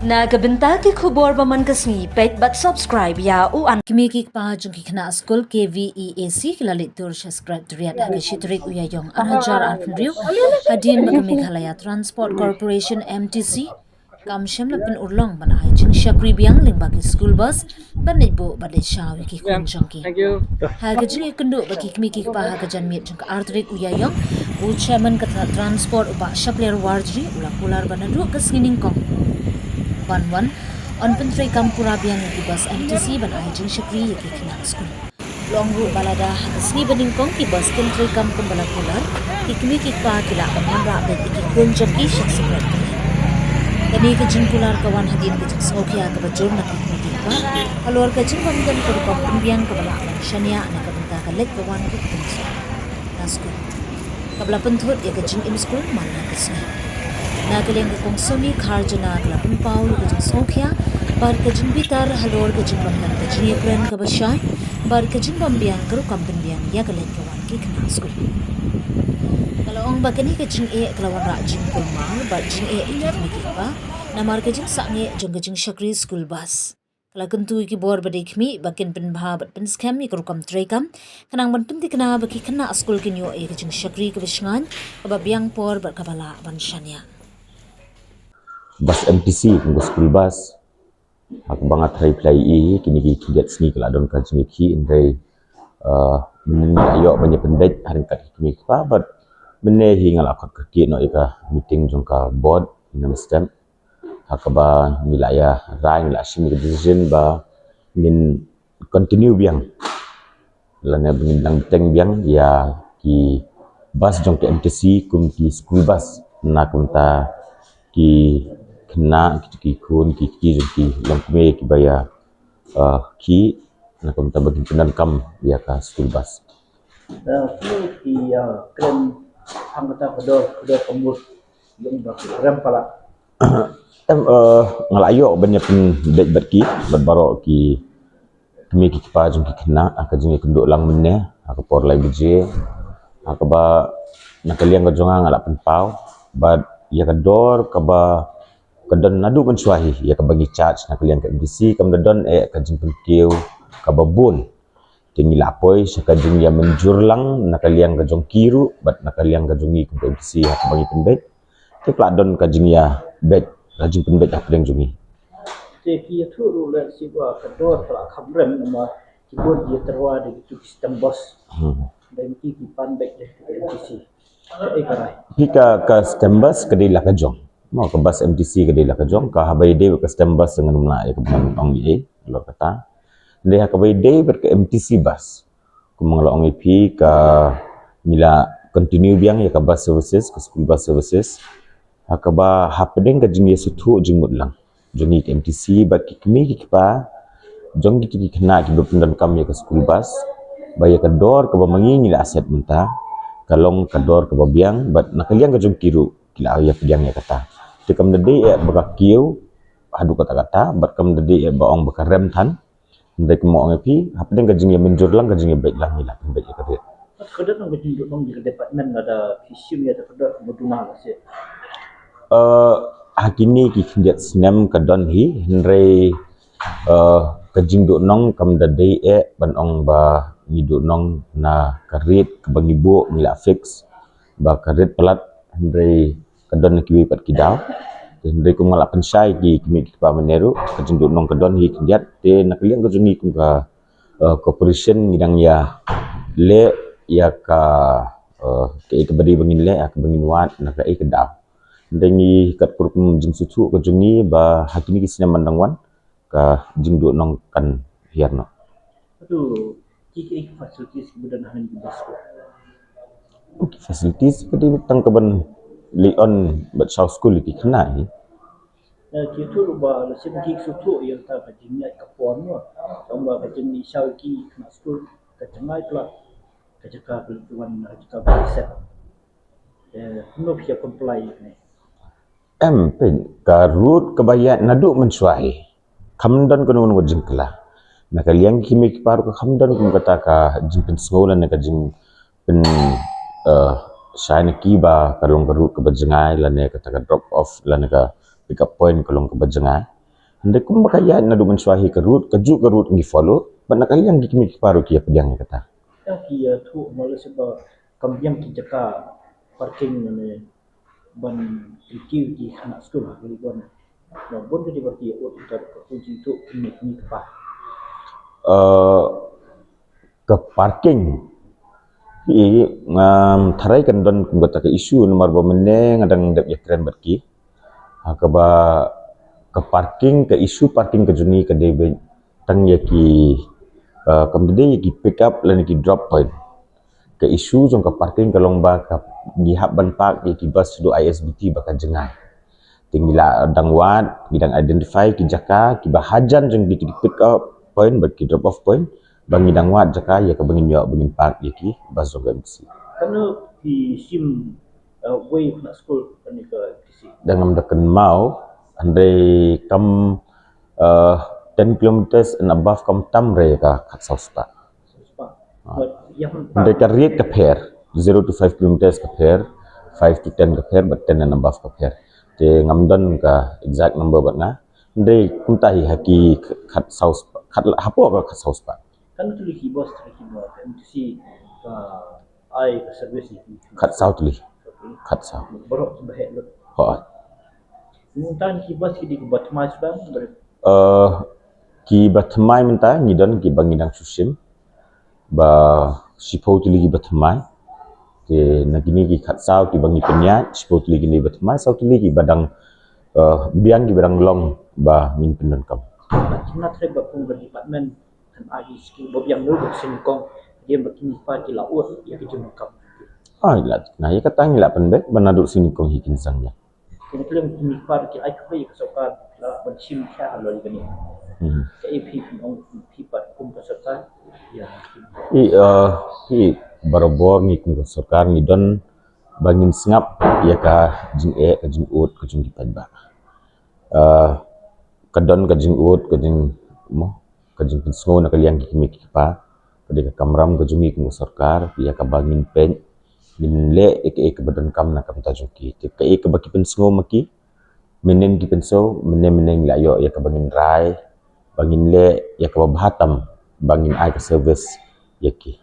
Nagabenta ki khubor baman kasni pet but subscribe ya u an kimi ki pa jung ki khna school KVEAC kilalit tur secretariat ha shitrik uya yong arhajar arfriu hadin magami khalaya transport corporation MTC kam shamla pin urlong bana hai jing shakri biang ling baki school bus banit bo badai shawi ki khun jong ki ha ga jing ikundu baki kimi ki pa ha ga janmit jung artrik uya yong u chairman ka transport uba shapler warjri ula pular banadu kasngining kong Banwan on pentri kampura biang di bus MTC ban ajing syakri yaki kena school. Longru balada hasni beningkong ki bus pentri kampung balakular ikmi kikpa kila banmara bet iki kunjoki shak secret. Kani ke jingkular kawan hadin ke jing sokya ke bajur na kikmi kikpa kalor ke jing bamdan ke kampung biang ke balakan shania na ke benta ke lek kawan ke kunso. Na school. Kabla penthut ya ke jing im school mana kesni. Nagaling kong Sony Karjana Klapun Paul kajing Sokya bar kajing bitar halor kajing bamlan kajing Ukraine kabashay bar kajing bambiang karu kampendiang ya kaleng kawan ki kena school. Kalau ong bakani kajing kelawan ra jing kulmal bar jing ikit mikipa namar kajing sange jong kajing shakri school bus. Kalau kentu ki bor badai kmi bakin penbha bat pen scam ni karu kam trekam kanang ban penti kena baki kena school kinyo kajing shakri kabasngan kababiang por bar kabala ban shania. Bus MTC kung school bus aku bangat hari play kini kidat sini kalau don kajing ki indai ayok banyak pendek hari kat kini pa but benne hingal akot ke no ika meeting jongka board in stem hakaba nilaya rai la sini decision ba ngin continue biang lana bengin lang teng biang ya ki bus jongka MTC kum ki school bus na kumta ki kena ki kun ki langkme ki baya ki na kumta bagi penan kam ya ka school bus ki krem anggota kedor pemut yang krem pala ngalayo banyak pen dek batki baro ki kami ki pa jung ki kena aka jung kenduk lang menne aka por lai bije aka ba nakaliang ka jonga ngala pen pau but ya kedor ka ba kadon nadu kan suahi ya ka bagi charge nakaliang ka MDC kam dadon ka jung pentiu ka babun tingi lapoi saka jung ya menjurlang nakaliang ka jong kiru but nakaliang ka jungi ka MDC aka bagi pendek ke pladon ka jung ya bed rajin pendek aka yang jungi ki tu rule si wa kedor pala khamrem nama kibun dia terwa de tu sistem bos dan ki pan baik de MDC karai Pika ka stembus ke dia ka jong mau ke bus MTC ke dia ka jong ka habai de ke stembus dengan mula ya ke ban ong ye lo kata dia ka bai de ber ke MTC bus kumang lo ong ip ka mila continue biang ya ka bus services ke school bus services hakaba hapdeng ka jing ye sutu jingmut lang jongi ke MTC bat ki kmi ki pa jong ki kena ki bependan kam ya ke school bus baya ka dor ka bamangi ngila aset menta kalong kador ke babiang bat nakaliang ka jong kiru kila ya piang ya kata tikam dede ya baka kiu hadu kata-kata bat kam dede ya baong baka rem tan ndek mo ngapi hapdeng ka jing ya menjur lang ka jing ya baik lang ila baik ya kata kedor nang jing dong di department ada visum ya kedor moduna lah sih hakini ki kindiat snem kadon hi henry kajing do nong kam dede e ban ong ba ngidu nong na karit kabang ibu nila fix ba karit pelat henry kadon kiwi pat kidaw henry kum ngala pensai ki kimi pa meneru kajing do nong kadon hi kindiat te nakaliang kajungi kum ka corporation ngidang ya le ya ka ke bari bangin le ak bangin wat na ka kedaw dengi kat kurkum jing sucu kajungi ba hakimi ki sinem mandangwan ka jing do nong kan hiarno aduh ki facilities kemudian hanya di bos facilities kadi tang kaban Leon but South School ki kena ni ki tu ruba la sim ki sutu yang ta ka jingnya ka pon no tamba ka jing ni shau ki na school ka jangai kla ka jaka tuan jaka set no pia comply ni pen karut kebayat nadu mensuai kamdan kono ngono jingkla nakaliang kimi ki paru ka kamdan kum kata ka jingpen sekolah na ka jing pen shine kiba kalong karut ke bajengai lane kata ka drop off lane ka pick up point kolong ke bajengai ande kum makaya na duman swahi ke route ngi follow ban nakali yang gikimi paru kia pediang kata yang kia tu malah sebab kambiang ki jaka parking ne ban review di anak sekolah beli bon no bon di berarti untuk kunci tu ini pa ke parking tharai kan don kata ke isu nomor bomene ngadang dep ya keren berki ke parking ke isu parking ke juni ke debe tang ya ki kemudian ya ki pick up lan ki drop point ke isu jong ke parking ke lomba ke di Habban Park ya ki bus do ISBT bakal jengai tinggal dang wat bidang identify ki jaka ki bahajan jong di pick up point berki drop off point bangi dang wat jaka ya ke bangin yo bangin park ya ki bus jong MC karena di sim way nak school kan ke kisi dengan dekan mau andai kam 10 kilometers and above kam tamre ka katsausta yang andai ka rate ka pair 0 to 5 kilometers ka pair 5 to 10 ka pair but 10 and above ka pair te ngamdan ka exact number batna andai kuntai haki katsaus kat hapo ka katsausta kan tu lagi bos MTC ai ke service ni katsau tuli katsau borok bahek lu ho Mintan ki bos ki di buat mas bang ki batmai minta ngidon ki bangidang susim ba sipau tuli ki batmai te nagini ki khatsau ki bangi penyat sipau tuli ki batmai sau tuli ki badang biang ki badang long ba min pendon kam Cina terlibat pun berdepartemen kan ada skill bob yang dulu singkong dia begini pagi laut ya kejun kam ilat nah ya kata ngila pendek banaduk sini kong hikin sangnya kena kelam ini par ki ai koi kesokan la bersim kya lalu ini KAP pun pipat kum kesokan ya barobor ni kung sarkar ni don bangin sengap ya ka jing ka jing ut ka jing kipan ba kadon ka jing ut ka jing mo ka jing pinso na kaliang kimi kipa kadi ka kamram ka jumi kung sarkar ya ka bangin pen min le ke badon kam na kam ta juki te ke baki pinso maki menen ki pinso menen la yo ya ka bangin rai bangin le ya ka bahatam bangin ai ka service yaki